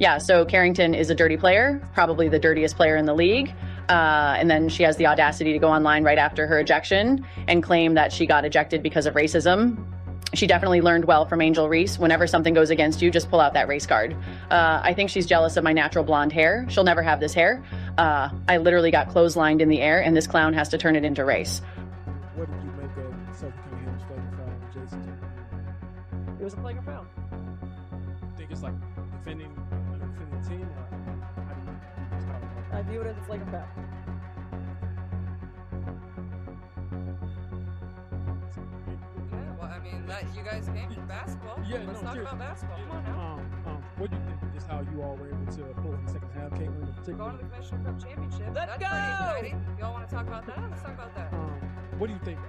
Yeah, so Carrington is a dirty player, probably the dirtiest player in the league. And then she has the audacity to go online right after her ejection and claim that she got ejected because of racism. She definitely learned well from Angel Reese. Whenever something goes against you, just pull out that race card. I think she's jealous of my natural blonde hair. She'll never have this hair. I literally got clotheslined in the air, and this clown has to turn it into race. What did you make of Sophie Cunningham's flagrant foul on Jason? It was a flagrant foul. I think it's like defending the team. I view it as a flagrant foul. You guys came from basketball. Yeah, Let's talk about basketball. Come on now. What do you think of just how you all were able to pull in the second half, Caitlin in particular? Going to the Commissioner Cup Championship. Let's That's go! pretty exciting. Y'all want to talk about that? Let's talk about that. What do you think?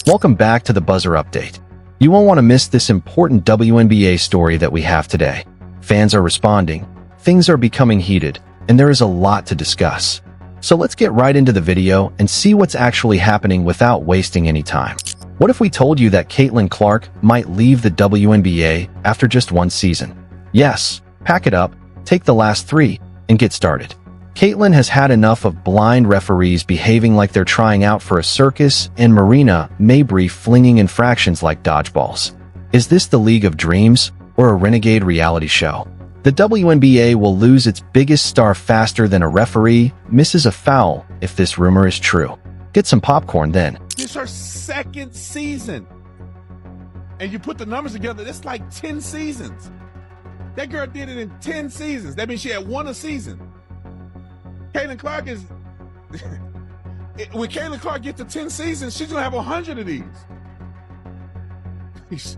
Welcome back to the Buzzer Update. You won't want to miss this important WNBA story that we have today. Fans are responding, things are becoming heated, and there is a lot to discuss. So let's get right into the video and see what's actually happening without wasting any time. What if we told you that Caitlin Clark might leave the WNBA after just one season? Yes, pack it up, take the last 3, and get started. Caitlin has had enough of blind referees behaving like they're trying out for a circus and Marina Mabrey flinging infractions like dodgeballs. Is this the League of Dreams or a renegade reality show? The WNBA will lose its biggest star faster than a referee misses a foul if this rumor is true. Get some popcorn then. This is her second season. And you put the numbers together, it's like 10 seasons. That girl did it in 10 seasons. That means she had won a season. Caitlin Clark is... when Caitlin Clark gets to 10 seasons, she's going to have 100 of these.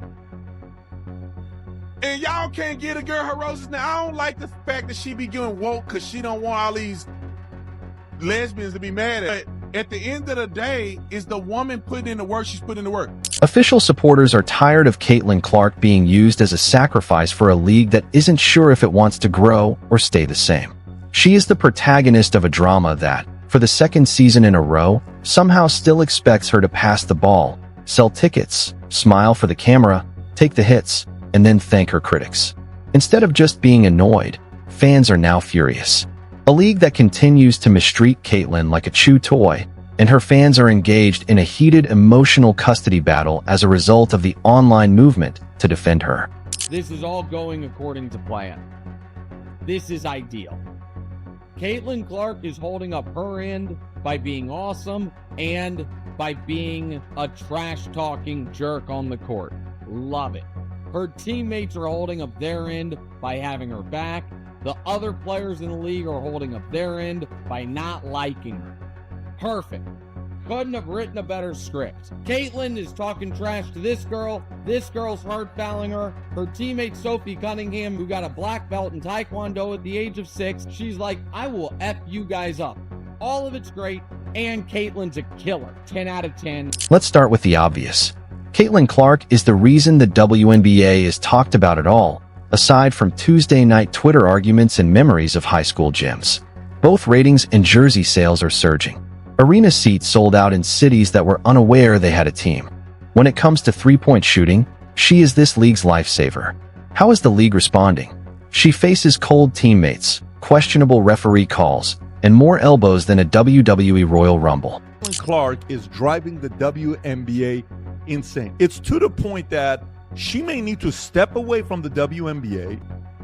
And y'all can't get a girl her roses. Now, I don't like the fact that she be getting woke because she don't want all these lesbians to be mad at it. At the end of the day, is the woman putting in the work, she's putting in the work. Official supporters are tired of Caitlin Clark being used as a sacrifice for a league that isn't sure if it wants to grow or stay the same. She is the protagonist of a drama that, for the second season in a row, somehow still expects her to pass the ball, sell tickets, smile for the camera, take the hits, and then thank her critics. Instead of just being annoyed, fans are now furious. A league that continues to mistreat Caitlin like a chew toy, and her fans are engaged in a heated emotional custody battle as a result of the online movement to defend her. This is all going according to plan. This is ideal. Caitlin Clark is holding up her end by being awesome and by being a trash-talking jerk on the court. Love it. Her teammates are holding up their end by having her back. The other players in the league are holding up their end by not liking her. Perfect. Couldn't have written a better script. Caitlin is talking trash to this girl's hard fouling her. Her teammate Sophie Cunningham, who got a black belt in Taekwondo at the age of 6, she's like, I will F you guys up. All of it's great, and Caitlin's a killer. 10 out of 10. Let's start with the obvious. Caitlin Clark is the reason the WNBA is talked about at all, aside from Tuesday night Twitter arguments and memories of high school gyms. Both ratings and jersey sales are surging. Arena seats sold out in cities that were unaware they had a team. When it comes to three-point shooting, she is this league's lifesaver. How is the league responding? She faces cold teammates, questionable referee calls, and more elbows than a WWE Royal Rumble. Caitlin Clark is driving the WNBA insane. It's to the point that she may need to step away from the WNBA,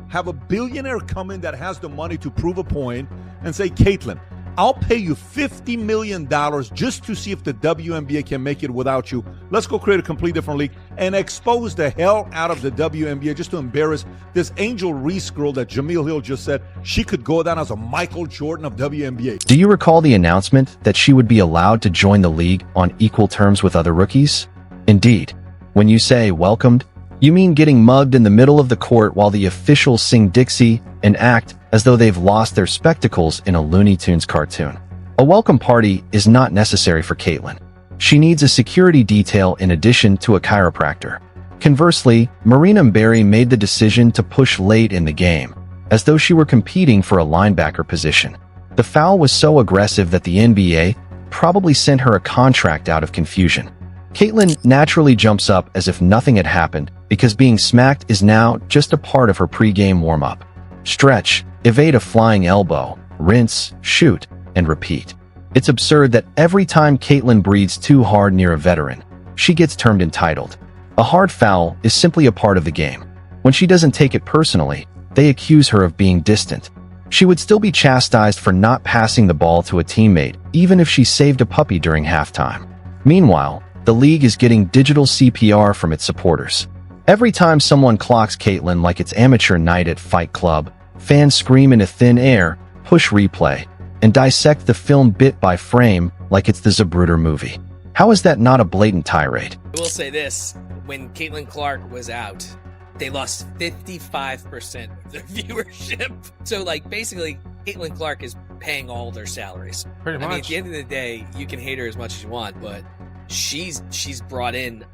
have a billionaire come in that has the money to prove a point, and say, Caitlin, I'll pay you $50 million just to see if the WNBA can make it without you. Let's go create a complete different league and expose the hell out of the WNBA just to embarrass this Angel Reese girl that Jameel Hill just said she could go down as a Michael Jordan of WNBA. Do you recall the announcement that she would be allowed to join the league on equal terms with other rookies? Indeed. When you say welcomed, you mean getting mugged in the middle of the court while the officials sing Dixie and act as though they've lost their spectacles in a Looney Tunes cartoon. A welcome party is not necessary for Caitlin. She needs a security detail in addition to a chiropractor. Conversely, Marina Mabrey made the decision to push late in the game, as though she were competing for a linebacker position. The foul was so aggressive that the NBA probably sent her a contract out of confusion. Caitlin naturally jumps up as if nothing had happened because being smacked is now just a part of her pre-game warm-up. stretch, evade a flying elbow, rinse, shoot, and repeat. It's absurd that every time Caitlin breathes too hard near a veteran, she gets termed entitled. A hard foul is simply a part of the game. When she doesn't take it personally, they accuse her of being distant. She would still be chastised for not passing the ball to a teammate, even if she saved a puppy during halftime. Meanwhile, the league is getting digital CPR from its supporters. Every time someone clocks Caitlin like it's amateur night at Fight Club, fans scream into thin air, push replay, and dissect the film bit by frame like it's the Zapruder movie. How is that not a blatant tirade? I will say this, when Caitlin Clark was out, they lost 55% of their viewership. So, basically, Caitlin Clark is paying all their salaries. Pretty much. I mean, at the end of the day, you can hate her as much as you want, but she's brought in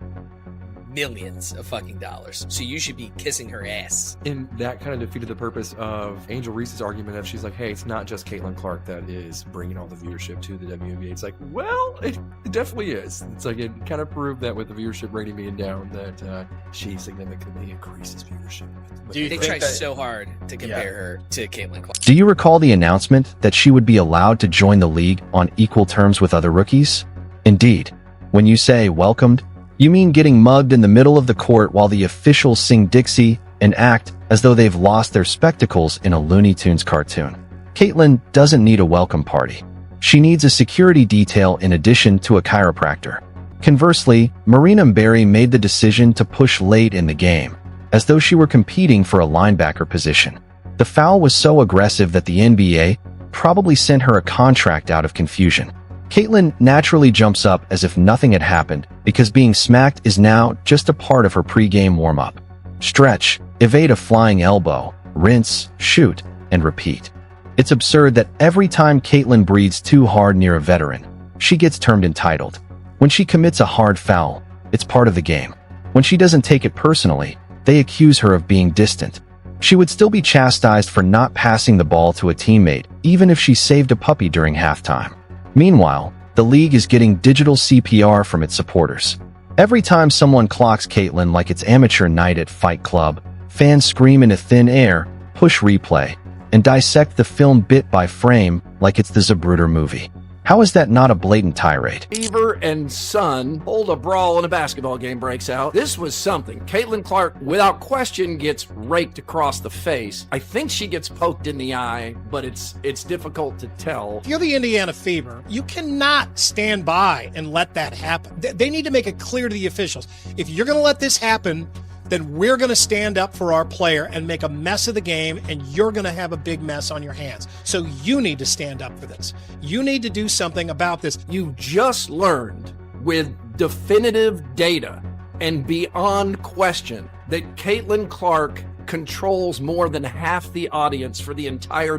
millions of fucking dollars. So you should be kissing her ass. And that kind of defeated the purpose of Angel Reese's argument of she's like, hey, it's not just Caitlin Clark that is bringing all the viewership to the WNBA. It's like, well, it definitely is. It's like, it kind of proved that with the viewership rating being down that she significantly increases viewership. Do you They think tried that- so hard to compare her to Caitlin Clark. Do you recall the announcement that she would be allowed to join the league on equal terms with other rookies? Indeed, when you say welcomed, you mean getting mugged in the middle of the court while the officials sing Dixie and act as though they've lost their spectacles in a Looney Tunes cartoon. Caitlin doesn't need a welcome party. She needs a security detail in addition to a chiropractor. Conversely, Marina Berry made the decision to push late in the game, as though she were competing for a linebacker position. The foul was so aggressive that the NBA probably sent her a contract out of confusion. Caitlin naturally jumps up as if nothing had happened because being smacked is now just a part of her pre-game warm-up. Stretch, evade a flying elbow, rinse, shoot, and repeat. It's absurd that every time Caitlin breathes too hard near a veteran, she gets termed entitled. When she commits a hard foul, it's part of the game. When she doesn't take it personally, they accuse her of being distant. She would still be chastised for not passing the ball to a teammate, even if she saved a puppy during halftime. Meanwhile, the league is getting digital CPR from its supporters. Every time someone clocks Caitlin like it's amateur night at Fight Club, fans scream into thin air, push replay, and dissect the film bit by frame like it's the Zapruder movie. How is that not a blatant tirade? Fever and son hold a brawl and a basketball game breaks out. This was something. Caitlin Clark, without question, gets raked across the face. I think she gets poked in the eye, but it's difficult to tell. If you're the Indiana Fever, you cannot stand by and let that happen. They need to make it clear to the officials. If you're going to let this happen, then we're going to stand up for our player and make a mess of the game, and you're going to have a big mess on your hands. So you need to stand up for this. You need to do something about this. You just learned with definitive data and beyond question that Caitlin Clark controls more than half the audience for the entire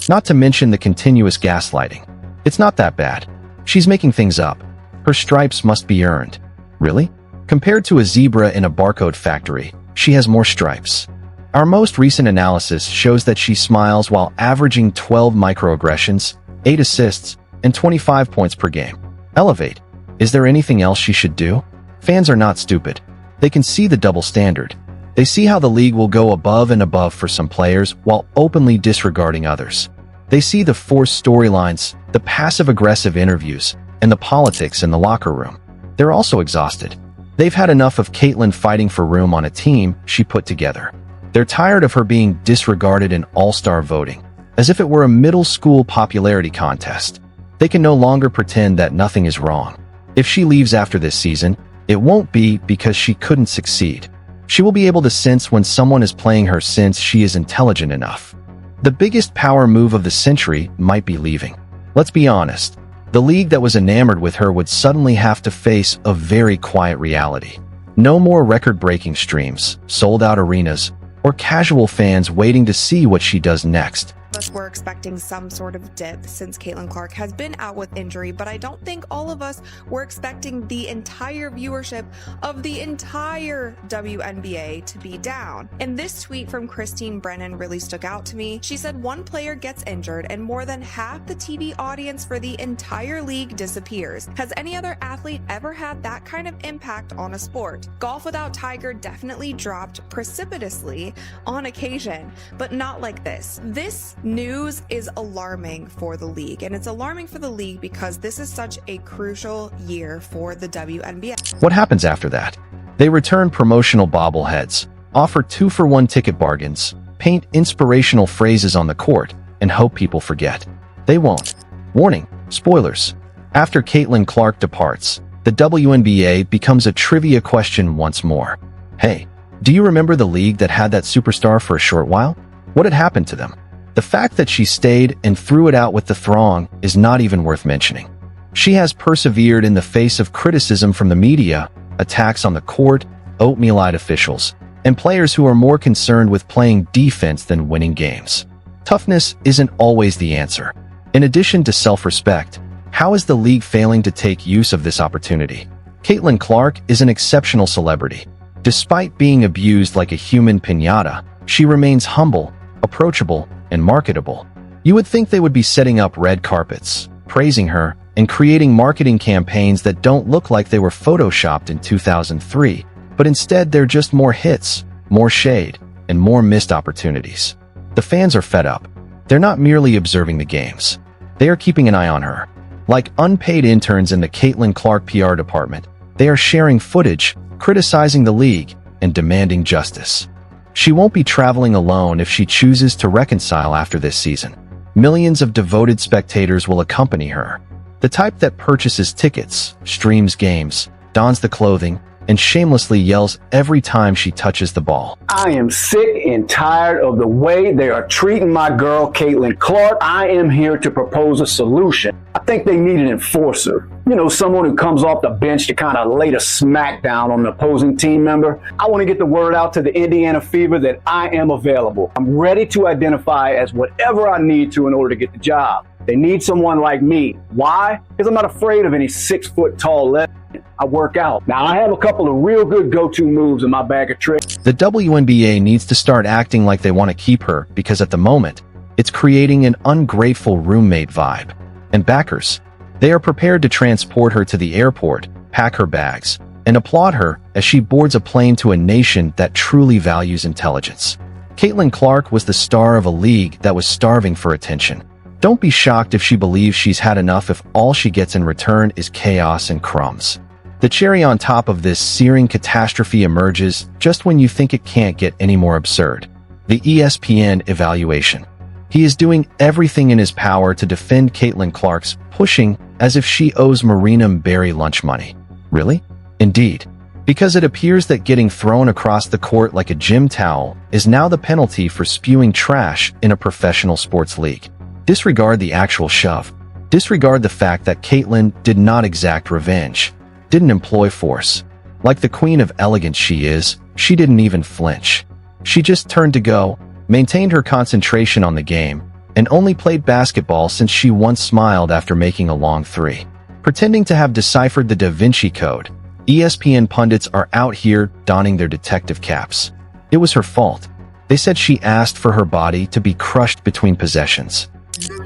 Not to mention the continuous gaslighting. It's not that bad. She's making things up. Her stripes must be earned. Really? Compared to a zebra in a barcode factory, she has more stripes. Our most recent analysis shows that she smiles while averaging 12 microaggressions, 8 assists, and 25 points per game. Elevate. Is there anything else she should do? Fans are not stupid. They can see the double standard. They see how the league will go above and above for some players while openly disregarding others. They see the forced storylines, the passive-aggressive interviews, and the politics in the locker room. They're also exhausted. They've had enough of Caitlin fighting for room on a team she put together. They're tired of her being disregarded in all-star voting, as if it were a middle school popularity contest. They can no longer pretend that nothing is wrong. If she leaves after this season, it won't be because she couldn't succeed. She will be able to sense when someone is playing her since she is intelligent enough. The biggest power move of the century might be leaving. Let's be honest. The league that was enamored with her would suddenly have to face a very quiet reality. No more record-breaking streams, sold-out arenas, or casual fans waiting to see what she does next. of us were expecting some sort of dip since Caitlin Clark has been out with injury, but I don't think all of us were expecting the entire viewership of the entire WNBA to be down. And this tweet from Christine Brennan really stuck out to me. She said one player gets injured and more than half the TV audience for the entire league disappears. Has any other athlete ever had that kind of impact on a sport? Golf without Tiger definitely dropped precipitously on occasion, but not like this. This news is alarming for the league, and it's alarming for the league because this is such a crucial year for the WNBA. What happens after that? They return promotional bobbleheads, offer 2-for-1 ticket bargains, paint inspirational phrases on the court, and hope people forget. They won't. Warning, spoilers. After Caitlin Clark departs, the WNBA becomes a trivia question once more. Hey, do you remember the league that had that superstar for a short while? What had happened to them? The fact that she stayed and threw it out with the throng is not even worth mentioning. She has persevered in the face of criticism from the media, attacks on the court, oatmeal-eyed officials, and players who are more concerned with playing defense than winning games. Toughness isn't always the answer. In addition to self-respect, how is the league failing to take use of this opportunity? Caitlin Clark is an exceptional celebrity. Despite being abused like a human piñata, she remains humble, approachable, and marketable. You would think they would be setting up red carpets, praising her, and creating marketing campaigns that don't look like they were photoshopped in 2003, but instead they're just more hits, more shade, and more missed opportunities. The fans are fed up. They're not merely observing the games. They are keeping an eye on her. Like unpaid interns in the Caitlin Clark PR department, they are sharing footage, criticizing the league, and demanding justice. She won't be traveling alone if she chooses to reconcile after this season. Millions of devoted spectators will accompany her. The type that purchases tickets, streams games, dons the clothing, and shamelessly yells every time she touches the ball. I am sick and tired of the way they are treating my girl, Caitlin Clark. I am here to propose a solution. I think they need an enforcer. You know, someone who comes off the bench to kind of lay the smackdown on an opposing team member. I want to get the word out to the Indiana Fever that I am available. I'm ready to identify as whatever I need to in order to get the job. They need someone like me. Why? Because I'm not afraid of any 6-foot-tall lesbian. I work out. Now, I have a couple of real good go-to moves in my bag of tricks. The WNBA needs to start acting like they want to keep her because at the moment, it's creating an ungrateful roommate vibe. And backers, they are prepared to transport her to the airport, pack her bags, and applaud her as she boards a plane to a nation that truly values intelligence. Caitlin Clark was the star of a league that was starving for attention. Don't be shocked if she believes she's had enough if all she gets in return is chaos and crumbs. The cherry on top of this searing catastrophe emerges just when you think it can't get any more absurd. The ESPN evaluation. He is doing everything in his power to defend Caitlin Clark's pushing as if she owes Marina Barry lunch money. Really? Indeed. Because it appears that getting thrown across the court like a gym towel is now the penalty for spewing trash in a professional sports league. Disregard the actual shove. Disregard the fact that Caitlin did not exact revenge, didn't employ force. Like the queen of elegance she is, she didn't even flinch. She just turned to go, maintained her concentration on the game, and only played basketball since she once smiled after making a long three. Pretending to have deciphered the Da Vinci Code, ESPN pundits are out here donning their detective caps. It was her fault. They said she asked for her body to be crushed between possessions. We'll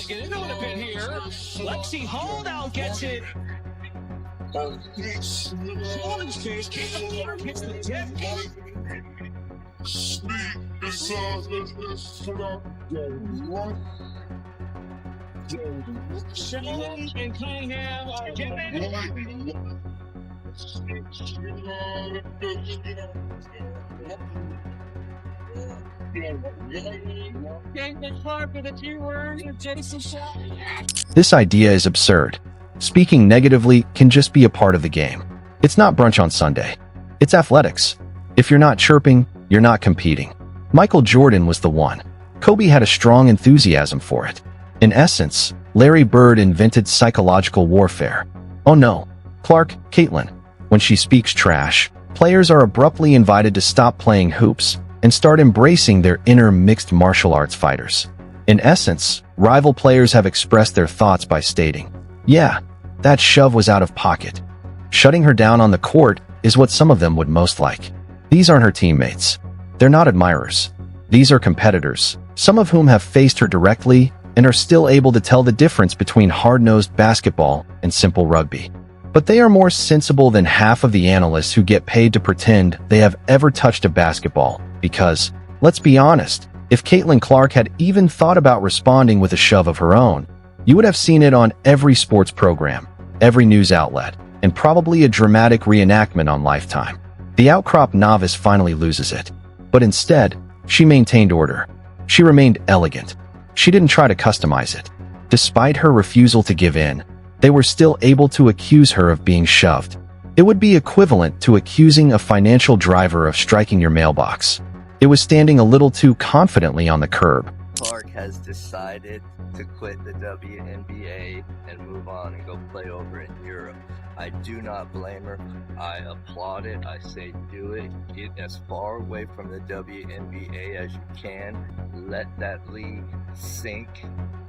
get into it a bit here. Lexi Holdout gets it. Orange case, Caitlin hits the tip. Shelley and Cunningham are getting it. This idea is absurd. Speaking negatively can just be a part of the game. It's not brunch on Sunday. It's athletics. If you're not chirping, you're not competing. Michael Jordan was the one. Kobe had a strong enthusiasm for it. In essence, Larry Bird invented psychological warfare. Oh no. Clark, Caitlin. When she speaks trash, players are abruptly invited to stop playing hoops and start embracing their inner mixed martial arts fighters. In essence, rival players have expressed their thoughts by stating, "Yeah, that shove was out of pocket." Shutting her down on the court is what some of them would most like. These aren't her teammates. They're not admirers. These are competitors, some of whom have faced her directly and are still able to tell the difference between hard-nosed basketball and simple rugby. But they are more sensible than half of the analysts who get paid to pretend they have ever touched a basketball, because, let's be honest, if Caitlin Clark had even thought about responding with a shove of her own, you would have seen it on every sports program, every news outlet, and probably a dramatic reenactment on Lifetime. The outcrop novice finally loses it. But instead, she maintained order. She remained elegant. She didn't try to customize it. Despite her refusal to give in, they were still able to accuse her of being shoved. It would be equivalent to accusing a financial driver of striking your mailbox. It was standing a little too confidently on the curb. Clark has decided to quit the WNBA and move on and go play over in Europe. I do not blame her. I applaud it. I say do it. Get as far away from the WNBA as you can. Let that league sink.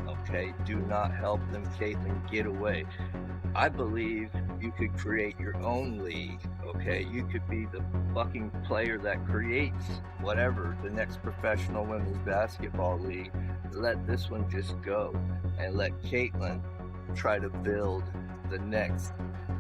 Okay? Do not help them, Caitlin. Get away. I believe you could create your own league. Okay? You could be the fucking player that creates whatever, the next professional women's basketball league. Let this one just go and let Caitlin try to build the next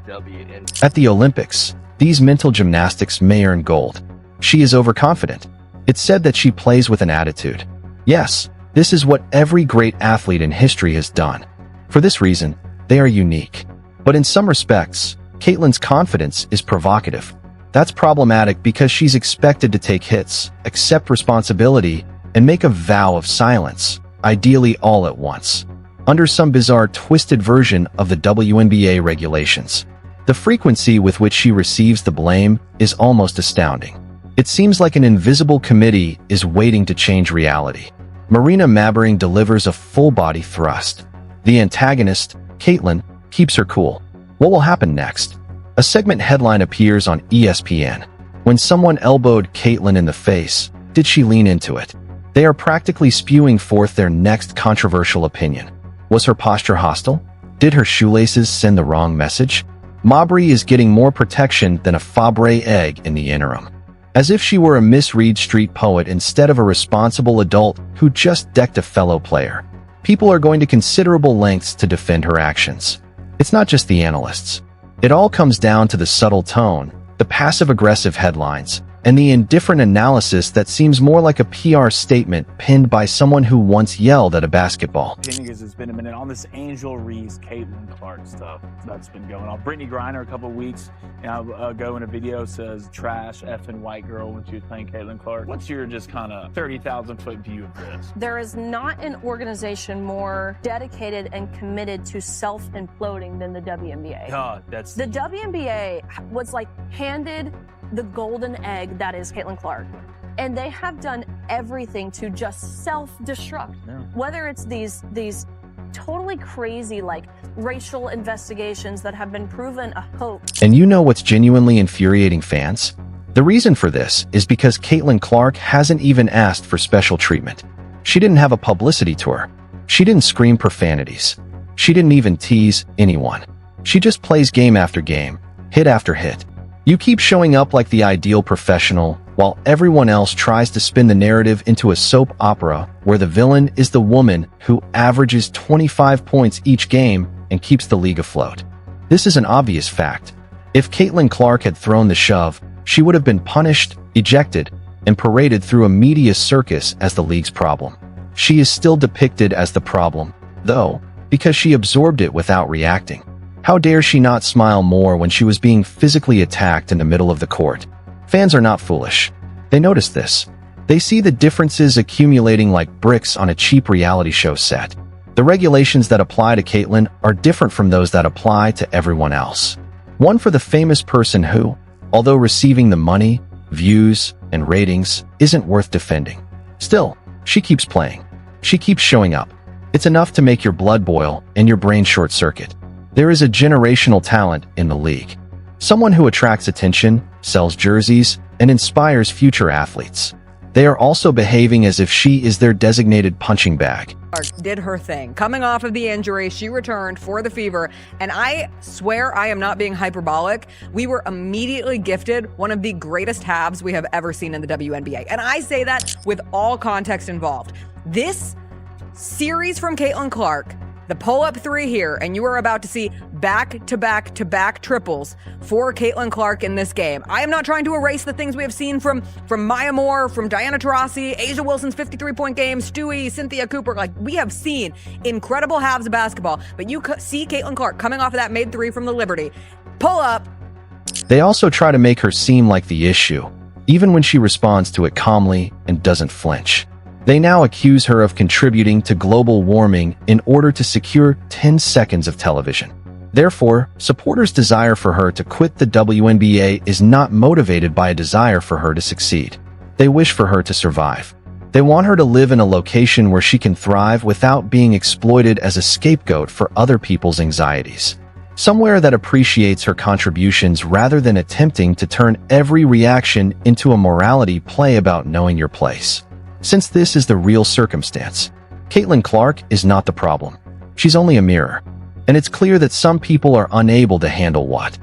WNBA. At the Olympics, these mental gymnastics may earn gold. She is overconfident. It's said that she plays with an attitude. Yes, this is what every great athlete in history has done. For this reason, they are unique. But in some respects, Caitlin's confidence is provocative. That's problematic because she's expected to take hits, accept responsibility, and make a vow of silence, ideally all at once, under some bizarre twisted version of the WNBA regulations. The frequency with which she receives the blame is almost astounding. It seems like an invisible committee is waiting to change reality. Marina Mabbering delivers a full-body thrust. The antagonist, Caitlin, keeps her cool. What will happen next? A segment headline appears on ESPN. When someone elbowed Caitlin in the face, did she lean into it? They are practically spewing forth their next controversial opinion. Was her posture hostile? Did her shoelaces send the wrong message? Mabry is getting more protection than a Fabre egg in the interim. As if she were a misread street poet instead of a responsible adult who just decked a fellow player. People are going to considerable lengths to defend her actions. It's not just the analysts. It all comes down to the subtle tone, the passive-aggressive headlines, and the indifferent analysis that seems more like a PR statement penned by someone who once yelled at a basketball. It's been a minute on this Angel Reese, Caitlin Clark stuff that's been going on. Brittany Griner a couple of weeks ago in a video says trash effing white girl when she was playing Caitlin Clark. What's your just kind of 30,000 foot view of this? There is not an organization more dedicated and committed to self-imploding than the WNBA. The WNBA was like handed the golden egg that is Caitlin Clark. And they have done everything to just self-destruct. Yeah. Whether it's these totally crazy like racial investigations that have been proven a hoax. And you know what's genuinely infuriating fans? The reason for this is because Caitlin Clark hasn't even asked for special treatment. She didn't have a publicity tour. She didn't scream profanities. She didn't even tease anyone. She just plays game after game, hit after hit. You keep showing up like the ideal professional, while everyone else tries to spin the narrative into a soap opera where the villain is the woman who averages 25 points each game and keeps the league afloat. This is an obvious fact. If Caitlin Clark had thrown the shove, she would have been punished, ejected, and paraded through a media circus as the league's problem. She is still depicted as the problem, though, because she absorbed it without reacting. How dare she not smile more when she was being physically attacked in the middle of the court? Fans are not foolish. They notice this. They see the differences accumulating like bricks on a cheap reality show set. The regulations that apply to Caitlin are different from those that apply to everyone else. One for the famous person who, although receiving the money, views, and ratings, isn't worth defending. Still, she keeps playing. She keeps showing up. It's enough to make your blood boil and your brain short-circuit. There is a generational talent in the league. Someone who attracts attention, sells jerseys, and inspires future athletes. They are also behaving as if she is their designated punching bag. Did her thing. Coming off of the injury, she returned for the Fever, and I swear I am not being hyperbolic. We were immediately gifted one of the greatest halves we have ever seen in the WNBA, and I say that with all context involved. This series from Caitlin Clark, the pull-up three here, and you are about to see back-to-back-to-back triples for Caitlin Clark in this game. I am not trying to erase the things we have seen from Maya Moore, from Diana Taurasi, Asia Wilson's 53-point game, Stewie, Cynthia Cooper. Like, we have seen incredible halves of basketball, but you see Caitlin Clark coming off of that made three from the Liberty. Pull up. They also try to make her seem like the issue, even when she responds to it calmly and doesn't flinch. They now accuse her of contributing to global warming in order to secure 10 seconds of television. Therefore, supporters' desire for her to quit the WNBA is not motivated by a desire for her to succeed. They wish for her to survive. They want her to live in a location where she can thrive without being exploited as a scapegoat for other people's anxieties. Somewhere that appreciates her contributions rather than attempting to turn every reaction into a morality play about knowing your place. Since this is the real circumstance, Caitlin Clark is not the problem. She's only a mirror. And it's clear that some people are unable to handle what